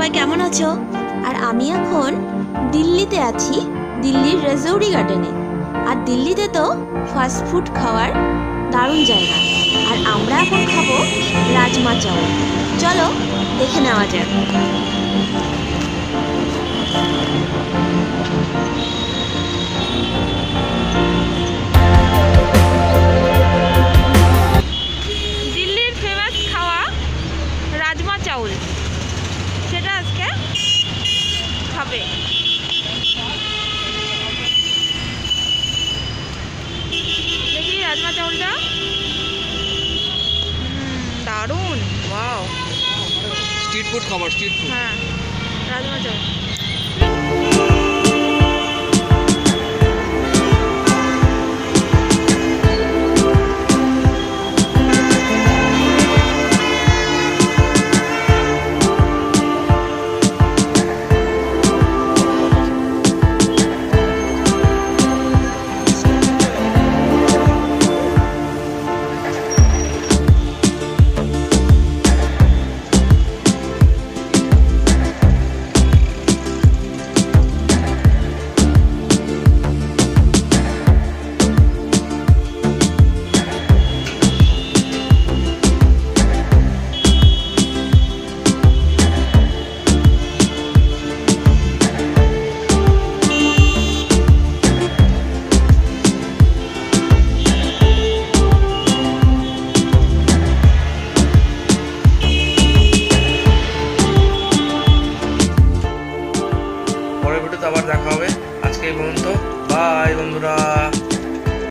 সবাই কেমন আছো? আর আমি এখন দিল্লিতে আছি, দিল্লির রাজৌরি গার্ডেনে। আর দিল্লিতে তো ফাস্ট ফুড খাওয়ার দারুণ জায়গা। আর আমরা এখন খাবো রাজমা চাউল। চলো দেখে নেওয়া যাক। দিল্লির ফেমাস খাওয়া রাজমা চাউল, সেটা আজকে খাবে। দেখি রাজমা চাউলটা, দারুণ, ওয়াও। স্ট্রিট ফুড খাবার, স্ট্রিট ফুড। হ্যাঁ, রাজমা চাউল।